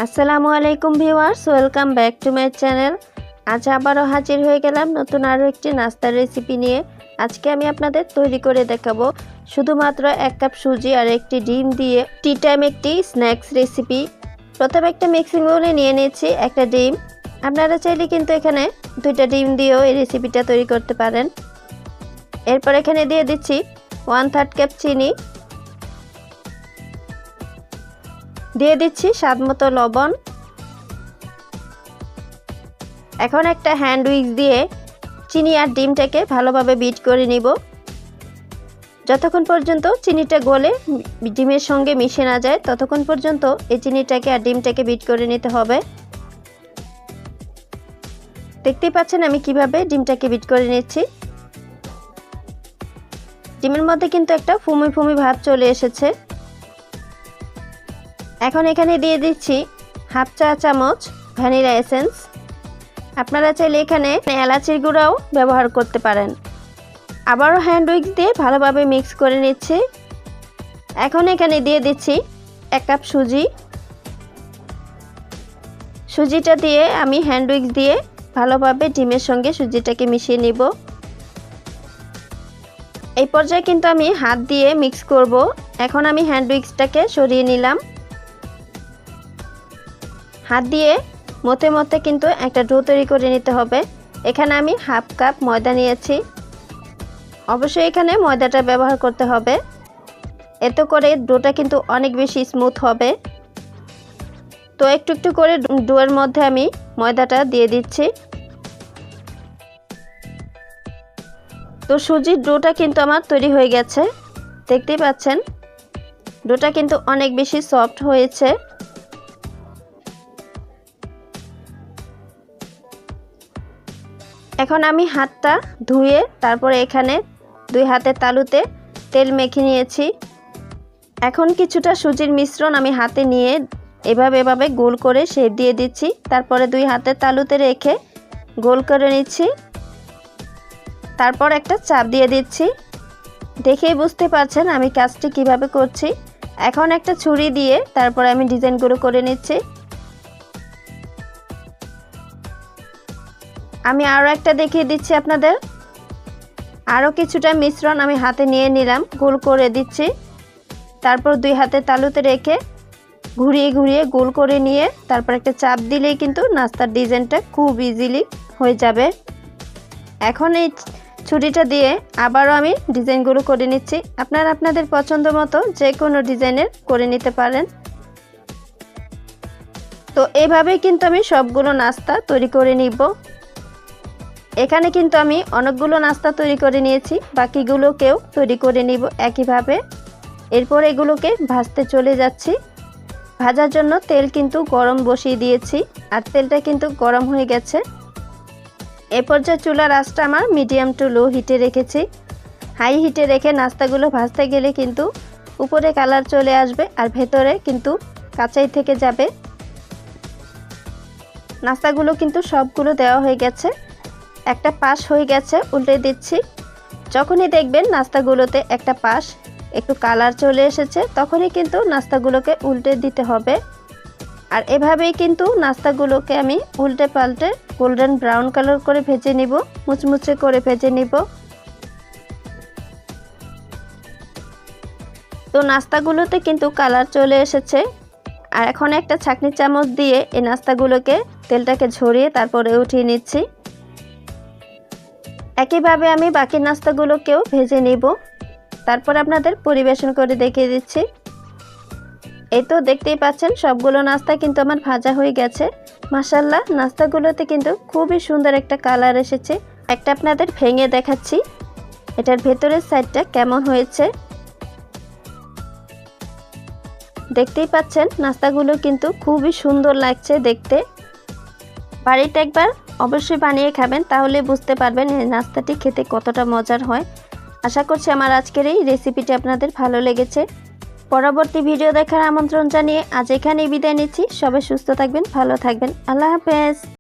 আসসালামু আলাইকুম viewers, welcome back to my channel. আজ আবারও হাজির হয়ে গেলাম নতুন আরও একটি নাস্তার রেসিপি নিয়ে। আজকে আমি আপনাদের তৈরি করে দেখাবো শুধুমাত্র 1 কাপ সুজি আর একটি ডিম দিয়ে টি টাইম একটি স্ন্যাক্স রেসিপি। প্রথমে একটা মিক্সিং বোলে নিয়ে নিয়েছি একটা ডিম। আপনারা চাইলে কিন্তু এখানে 2টা ডিম দিয়েও এই রেসিপিটা তৈরি করতে পারেন। এরপর এখানে দিয়ে দিচ্ছি 1/3 কাপ চিনি, দিয়ে দিচ্ছি স্বাদ মতো লবণ। এখন একটা হ্যান্ড উইক্স দিয়ে চিনি আর ডিমটাকে ভালোভাবে বিট করে নিব, যতক্ষণ পর্যন্ত চিনিটা গলে ডিমের সঙ্গে মিশে না যায় ততক্ষণ পর্যন্ত এই চিনিটাকে আর ডিমটাকে বিট করে নিতে হবে। দেখতেই পাচ্ছেন আমি কিভাবে ডিমটাকে বিট করে নিচ্ছি। ডিমের মধ্যে কিন্তু একটা ফুমি ফুমি ভাব চলে এসেছে। এখন এখানে দিয়ে দিচ্ছি 1/2 চা চামচ ভ্যানিলা এসেন্স। আপনারা চাইলে এখানে এলাচির গুঁড়াও ব্যবহার করতে পারেন। আবারও হ্যান্ড উইক্স দিয়ে ভালোভাবে মিক্স করে নিচ্ছি। এখন এখানে দিয়ে দিচ্ছি 1 কাপ সুজি। সুজিটা দিয়ে আমি হ্যান্ড উইক্স দিয়ে ভালোভাবে ডিমের সঙ্গে সুজিটাকে মিশিয়ে নিব। এই পর্যায়ে কিন্তু আমি হাত দিয়ে মিক্স করব। এখন আমি হ্যান্ড উইক্সটাকে সরিয়ে নিলাম। হাত দিয়ে মতে মতে কিন্তু একটা ডো তৈরি করে নিতে হবে। এখানে আমি 1/2 কাপ ময়দা নিয়েছি। অবশ্যই এখানে ময়দাটা ব্যবহার করতে হবে, এতে করে ডোটা কিন্তু অনেক বেশি স্মুথ হবে। তো একটু একটু করে ডোয়ের মধ্যে আমি ময়দাটা দিয়ে দিচ্ছি। তো সুজির ডোটা কিন্তু আমার তৈরি হয়ে গেছে। দেখতেই পাচ্ছেন ডোটা কিন্তু অনেক বেশি সফট হয়েছে। এখন আমি হাতটা ধুয়ে তারপরে এখানে 2 হাতের তালুতে তেল মেখে নিয়েছি। এখন কিছুটা সুজির মিশ্রণ আমি হাতে নিয়ে এভাবে গোল করে শেপ দিয়ে দিচ্ছি। তারপরে 2 হাতের তালুতে রেখে গোল করে নিচ্ছি। তারপর একটা চাপ দিয়ে দিচ্ছি। দেখেই বুঝতে পারছেন আমি কাজটি কিভাবে করছি। এখন একটা ছুরি দিয়ে তারপরে আমি ডিজাইনগুলো করে নিচ্ছি। আমি আরও একটা দেখিয়ে দিচ্ছি আপনাদের। আরও কিছুটা মিশ্রণ আমি হাতে নিয়ে নিলাম, গোল করে দিচ্ছি। তারপর 2 হাতের তালুতে রেখে ঘুরিয়ে ঘুরিয়ে গোল করে নিয়ে তারপর একটা চাপ দিলেই কিন্তু নাস্তার ডিজাইনটা খুব ইজিলি হয়ে যাবে। এখন এই ছুরিটা দিয়ে আবারও আমি ডিজাইনগুলো করে নিচ্ছি। আপনারা আপনাদের পছন্দ মতো যে কোনো ডিজাইনের করে নিতে পারেন। তো এইভাবেই কিন্তু আমি সবগুলো নাস্তা তৈরি করে নিব। এখানে কিন্তু আমি অনেকগুলো নাস্তা তৈরি করে নিয়েছি, বাকিগুলোকেও তৈরি করে নিব একইভাবে। এরপর এগুলোকে ভাজতে চলে যাচ্ছি। ভাজার জন্য তেল কিন্তু গরম বসিয়ে দিয়েছি আর তেলটা কিন্তু গরম হয়ে গেছে। এ পর্যায়ে চুলার আঁচটা আমার মিডিয়াম টু লো হিটে রেখেছি। হাই হিটে রেখে নাস্তাগুলো ভাজতে গেলে কিন্তু উপরে কালার চলে আসবে আর ভেতরে কিন্তু কাঁচাই থেকে যাবে। নাস্তাগুলো কিন্তু সবগুলো দেওয়া হয়ে গেছে। একটা পাশ হয়ে গেছে, উল্টে দিচ্ছি। যখনই দেখবেন নাস্তাগুলোতে একটা পাশ একটু কালার চলে এসেছে তখনই কিন্তু নাস্তাগুলোকে উল্টে দিতে হবে। আর এভাবেই কিন্তু নাস্তাগুলোকে আমি উল্টে পাল্টে গোল্ডেন ব্রাউন কালার করে ভেজে নিব, মুচমুচে করে ভেজে নিব। তো নাস্তাগুলোতে কিন্তু কালার চলে এসেছে। আর এখন একটা ছাঁকনি চামচ দিয়ে এই নাস্তাগুলোকে তেলটাকে ঝরিয়ে তারপরে উঠিয়ে নিচ্ছি। একইভাবে আমি বাকি নাস্তাগুলোকেও ভেজে নিব, তারপর আপনাদের পরিবেশন করে দেখিয়ে দিচ্ছি। এই তো দেখতেই পাচ্ছেন সবগুলো নাস্তা কিন্তু আমার ভাজা হয়ে গেছে। মাশাআল্লাহ, নাস্তাগুলোতে কিন্তু খুবই সুন্দর একটা কালার এসেছে। একটা আপনাদের ভেঙে দেখাচ্ছি এটার ভেতরের সাইডটা কেমন হয়েছে। দেখতেই পাচ্ছেন নাস্তাগুলো কিন্তু খুবই সুন্দর লাগছে দেখতে। বাড়িতে একবার অবশ্যই বানিয়ে খাবেন, তাহলে বুঝতে পারবেন এই নাস্তাটি খেতে কতটা মজার হয়। আশা করছি আমার আজকের এই রেসিপিটি আপনাদের ভালো লেগেছে। পরবর্তী ভিডিও দেখার আমন্ত্রণ জানিয়ে আজ এখানেই বিদায় নিচ্ছি। সবাই সুস্থ থাকবেন, ভালো থাকবেন। আল্লাহ হাফেজ।